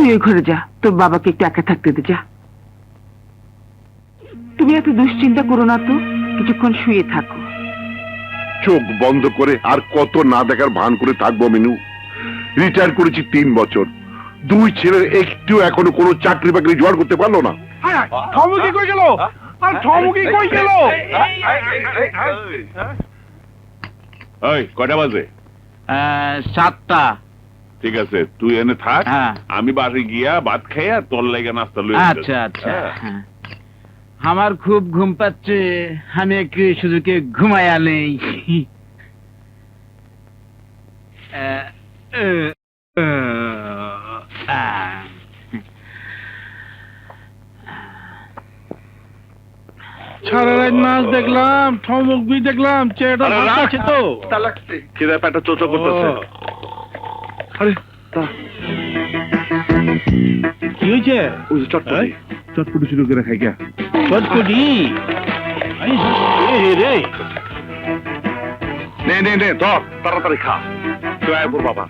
তুই ওই ঘরে যা, তোর বাবাকে একটু একা থাকতে দে, যা। তুমি এত দুশ্চিন্তা করো না তো, কিছুক্ষণ শুয়ে থাকো। চোখ বন্ধ করে আর কত না দেখার ভান করে থাকবো মিনু? রিটায়ার করেছি 3 বছর, 2 ছেলের একটু এখনো কোনো চাকরি বাকরি জোগাড় করতে পারলো না। ঠমুকি কই গেল? আর ঠমুকি কই গেল? এই কয়টা বাজে? 7টা। ঠিক আছে, তুই এনে থাক, হ্যাঁ। আমি বাড়ি গিয়া ভাত খাইয়া তোর লাগা নাস্তা লই। আচ্ছা আচ্ছা। হ্যাঁ। আমার খুব ঘুম পাচ্ছে, আমি একটু সুযোগে ঘুমাইয়া নেই। সারা রাত নাচ দেখলাম, ঠমক বি দেখলাম, চেহারা আছে তো। খিদে পেটে চোচো করতেছে। আরে কি হয়েছে? ওই যে চটপটি, চটপটি শুরু করে খাই গা। চটপটি রে, নে নে নে, ধর তাড়াতাড়ি খা। তুই আয় বাবা।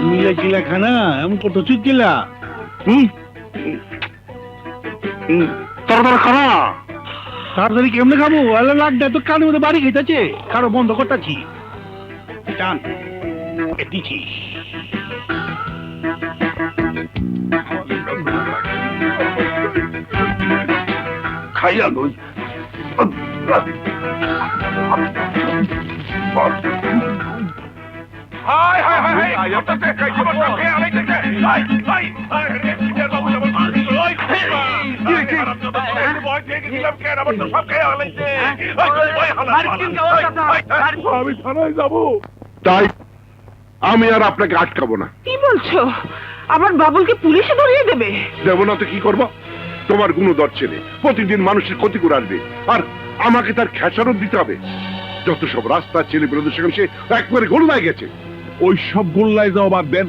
মিলা কিলা খানা এমন কত চুপ কিলা? তাড়াতাড়ি খানা। তাড়াতাড়ি কেমনে খাবো? আল্লাহ লাগটা তো কানের মধ্যে বাড়ি খাইতেছে, কারো বন্ধ করতেছি। টান দিচ্ছি। খাইয়া লই। হাই হাই হাই হাই আপনাদের কাছে জীবন রাখে আলাইতেছে হাই হাই হাই রিটার বাবু যেমন মারছি ওই কি বয় থেকে দিলাম কেন আবার তো সব খেয়ে আলাইছে ওই ওই আমি থানায় যাব। তাই আমি আর আপনাকে আটকাবো না। কি বলছো? আমার বাবুলকে পুলিশে ধরিয়ে দেবে? দেবো না তো কি করবো? তোমার গুণধর ছেলে প্রতিদিন মানুষের ক্ষতি করে আসবে, আর আমাকে তার খেসারত দিতে হবে। যত সব রাস্তা ছেলে বেরোদের সেখানে সে একবারে গোল্লায় গেছে। ওই সব গোল্লায় যাওয়া বাদ দেন,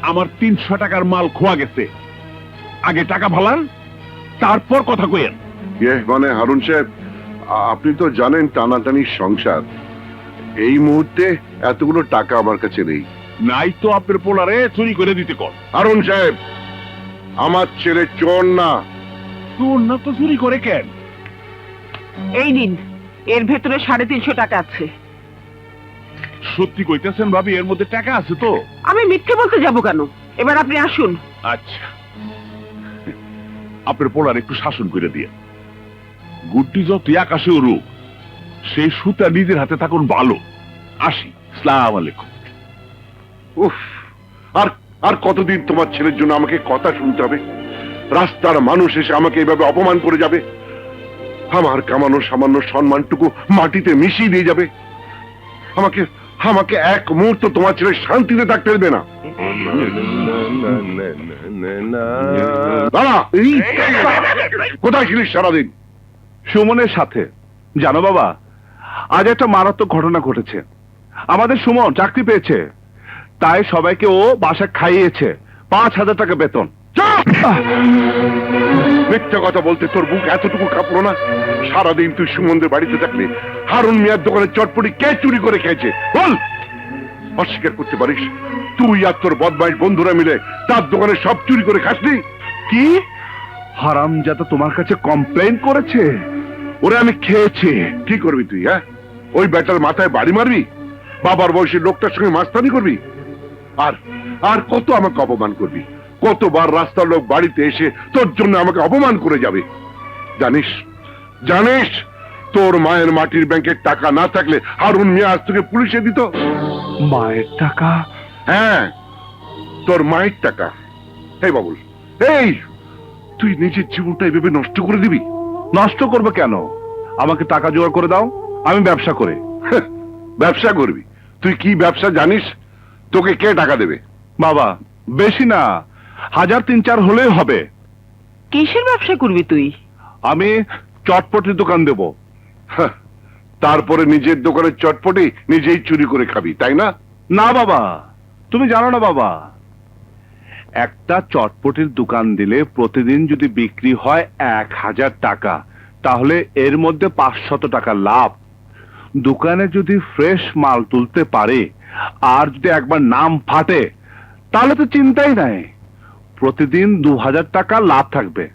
আমার 300 টাকার মাল খোয়া গেছে। আগে টাকা ভালান, তারপর কথা কইেন। মানে হারুন সাহেব, আপনি তো জানেন টানাটানির সংসার, এই মুহূর্তে এতগুলো টাকা আমার কাছে নেই। নাই তো আপনার পোলারে চুরি করে দিতে কর। হারুন সাহেব, আমার ছেলে চোর না। তোর না তো চুরি করে কেন? এই নিন, এর ভেতরে 350 টাকা আছে। সত্যি কইতেছেন ভাবি, এর মধ্যে টাকা আছে তো? আমি মিথ্যে বলতে যাব কেন? এবার আপনি আসুন। আচ্ছা, আপনার পোলার একটু শাসন করে দিয়ে। গুড্ডি যত আকাশে উড়ুক, সেই সুতা নিজের হাতে থাকুন ভালো। আসি, আসসালামু আলাইকুম। উফ, আর আর কতদিন তোমার ছেলের জন্য আমাকে কথা শুনতে হবে? রাস্তার মানুষ এসে আমাকে এইভাবে অপমান করে যাবে, আমার কামানো সামান্য সম্মানটুকু মাটিতে মিশিয়ে দিয়ে যাবে। আমাকে আমাকে এক মুহূর্ত তোমার ছেলে শান্তিতে থাকতে দেবে না। দাঁড়া, কোথায় ছিলিস সারাদিন? সুমনের সাথে। জানো বাবা, আজ একটা মারাত্মক ঘটনা ঘটেছে। আমাদের সুমন চাকরি পেয়েছে, তাই সবাইকে ও বাসা খাইয়েছে। 5000 টাকা বেতন। মিথ্যা কথা বলতে তোর বুক এতটুকু কাঁপলো না? সারাদিন তুই সুমনদের বাড়িতে থাকলে হারুন মিয়ার দোকানে চটপটি কে চুরি করে খেয়েছে বল? অস্বীকার করতে পারিস? তুই আর তোর বদমাইশ বন্ধুরা মিলে তার দোকানে সব চুরি করে খাসনি? কি হারামজাদা তোমার কাছে কমপ্লেইন করেছে? ওরে আমি খেয়েছি। কি করবি তুই? হ্যাঁ, ওই ব্যাটার মাথায় বাড়ি মারবি? বাবার বয়সী লোকটার সঙ্গে মাস্তানি করবি? আর আর কত আমাকে অপমান করবি? কতবার রাস্তার লোক বাড়িতে এসে তোর জন্য আমাকে অপমান করে যাবে? জানিস জানিস তোর মায়ের মাটির ব্যাংকের টাকা না থাকলে হারুন মিয়া আজ তোকে পুলিশে দিত। মায়ের টাকা? হ্যাঁ, তোর মায়ের টাকা। এই বাবুল, এই তুই নিজের জীবনটা এভাবে নষ্ট করে দিবি? নষ্ট করবে কেন? আমাকে টাকা জোগাড় করে দাও, আমি ব্যবসা করে। ব্যবসা করবি? তুই কি ব্যবসা জানিস? তোকে কে টাকা দেবে? বাবা, বেশি না, 1000-3-4 হলেই হবে। কিসের ব্যবসা করবি তুই? আমি চটপটির দোকান দেব। তারপরে নিজের দোকানের চটপটি নিজেই চুরি করে খাবি, তাই না? না বাবা, তুমি জানো না বাবা, একটা চটপটির দোকান দিলে প্রতিদিন যদি বিক্রি হয় 1000 টাকা, তাহলে এর মধ্যে 500 টাকা লাভ। দোকানে যদি ফ্রেশ মাল তুলতে পারে আর যদি একবার নাম ফাটে তাহলে তো চিন্তাই নাই, প্রতিদিন 2000 টাকা লাভ থাকবে।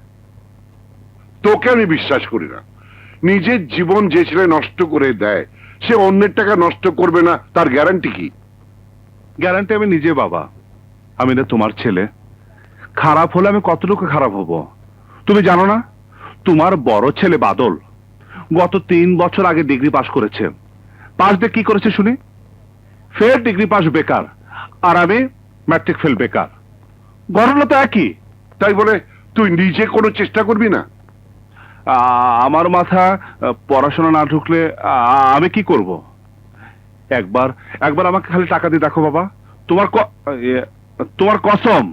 তোকে আমি বিশ্বাস করি না। নিজের জীবন যে ছেলে নষ্ট করে দেয় সে অন্যের টাকা নষ্ট করবে না, তার গ্যারান্টি কি? গ্যারান্টি আমি নিজে বাবা, আমি না তোমার ছেলে। খারাপ হলে আমি কতটুকু খারাপ হব তুমি জানো না? তোমার বড় ছেলে বাদল গত 3 বছর আগে ডিগ্রি পাশ করেছে। পাশ দিয়ে কি করেছে শুনি? ফের ডিগ্রি পাশ বেকার, আর আমি ম্যাট্রিক ফেল বেকার। ঘটনা তো একই। তাই বলে তুই নিজে কোনো চেষ্টা করবি না? আমার মাথা পড়াশোনা না ঢুকলে আমি কি করব? একবার আমাকে খালি টাকা দিয়ে দেখো বাবা, তোমার কসম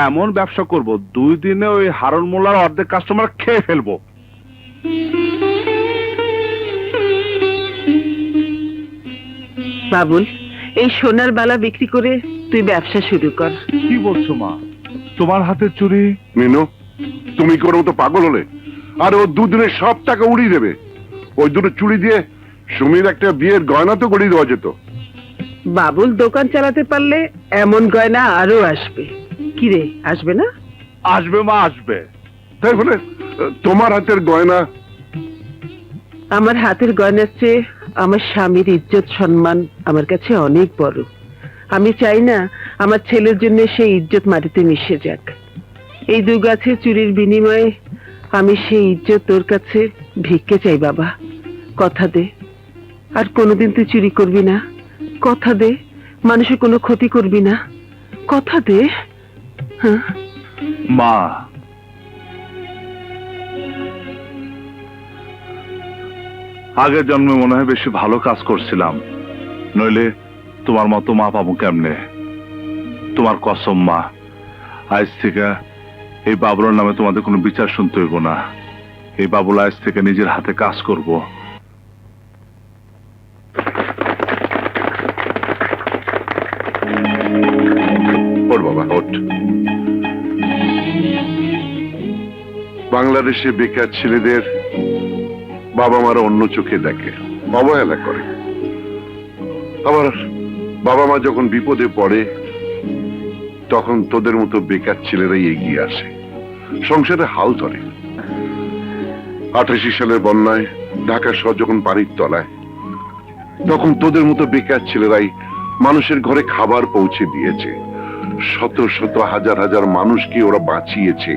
এমন ব্যবসা করব 2 দিনে ওই হারুন মোল্লার অর্ধেক কাস্টমার খেয়ে ফেলবো। বাবুল, এই সোনার বালা বিক্রি করে তুই ব্যবসা শুরু কর। কি বলছো মা? তোমার হাতের চুরি? মিনু, তুমি কোনো মতো পাগল হলে? আর ও 2 দিনে সব টাকা উড়িয়ে দেবে। ওই দুটো চুরি দিয়ে সুমির একটা বিয়ের গয়না তো গড়িয়ে দেওয়া যেত। বাবুল দোকান চালাতে পারলে এমন গয়না আরো আসবে। কি রে, আসবে না? আসবে মা, আসবে। তাই বলে তোমার হাতের গয়না? আমার হাতের গয়নার চেয়ে আমার স্বামীর ইজ্জত সম্মান আমার কাছে অনেক বড়। আমি চাই না আমার ছেলের জন্য সেই ইজ্জত মাটিতে মিশে যাক। এই 2 গাছের চুরির বিনিময়ে আমি সেই ইজ্জত তোর কাছে ভিক্ষে চাই বাবা। কথা দে আর কোনোদিন তুই চুরি করবি না। কথা দে মানুষের কোনো ক্ষতি করবি না। কথা দে। হ্যাঁ মা, আগের জন্মে মনে হয় বেশি ভালো কাজ করছিলাম, নইলে তোমার মতো মা পাবো কেমনে? তোমার কসম মা, আজ থেকে এই বাবুলার নামে তোমাদের কোনো বিচার শুনতে হইব না। এই বাবুল আজ থেকে নিজের হাতে কাজ করব। ওর বাবা ওঠ। বাংলাদেশে বেকার ছেলেদের বাবা মারা অন্য চোখে দেখে, অবহেলা করে। আবার বাবা মা যখন বিপদে পড়ে তখন তোদের মতো বেকার ছেলেরাই এগিয়ে আসে, সংসারে হাল ধরে। 88 সালের বন্যায় ঢাকা শহর যখন পানির তলায়, তখন তোদের মতো বেকার ছেলেরাই মানুষের ঘরে খাবার পৌঁছে দিয়েছে। শত শত হাজার হাজার মানুষকে ওরা বাঁচিয়েছে।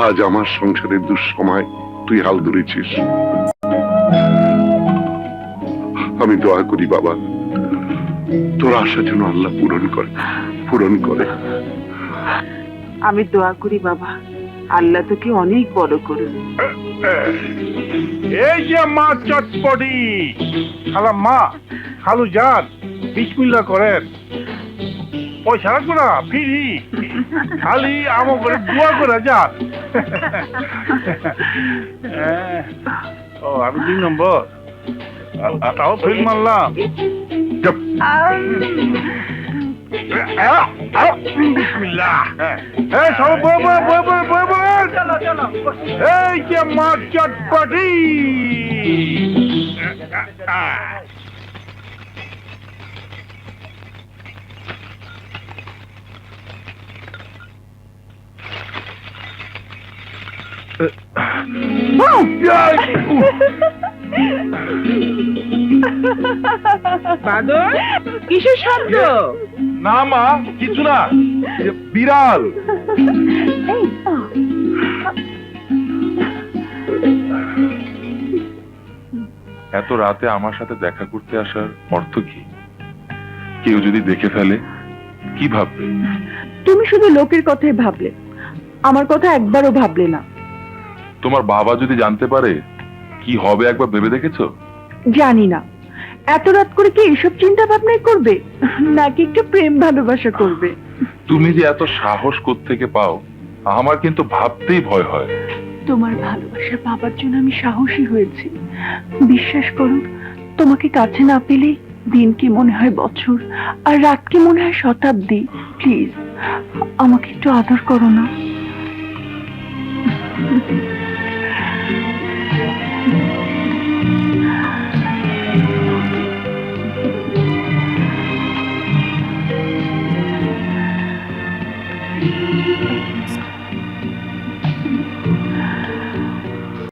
আজ আমার সংসারের দুঃসময় তুই হাল ধরেছিস। আমি দোয়া করি বাবা, তোর আশা যেন আল্লাহ পূরণ করে। আমি দোয়া করি বাবা, আল্লাহ তোকে অনেক বড় করুন। এই যে মা চটপটি, খালা মা, খালু যান, বিসমিল্লাহ করেন। পয়সা রাখবো না, ফিরি খালি আমো করে দোয়া করে যান। ও আমি 2 নম্বর তাও ফেল মারলাম। বিসমিল্লাহ। এই সব এই যে মা চটপটি। বাদল, কিসের শব্দ? না মা, কিছু না, বিড়াল। এত রাতে আমার সাথে দেখা করতে আসার অর্থ কি? কেউ যদি দেখে ফেলে কি ভাববে? তুমি শুধু লোকের কথাই ভাবলে, আমার কথা একবারও ভাবলে না। তোমার বাবা যদি জানতে পারে কি হবে একবার ভেবে দেখেছো? জানি না এত রাত করে কি এসব চিন্তা ভাবনাই করবে, নাকি একটু প্রেম ভালোবাসা করবে। তুমি যে এত সাহস কোত্থেকে পাও আমার কিন্তু ভাবতেই ভয় হয়। তোমার ভালোবাসা পাবার জন্য আমি সাহসী হয়েছি। বিশ্বাস করো, তোমাকে কাছে না পেলে দিন কি মনে হয় বছর, আর রাত কি মনে হয় শতাব্দী। প্লিজ আমাকে একটু আদর করো না।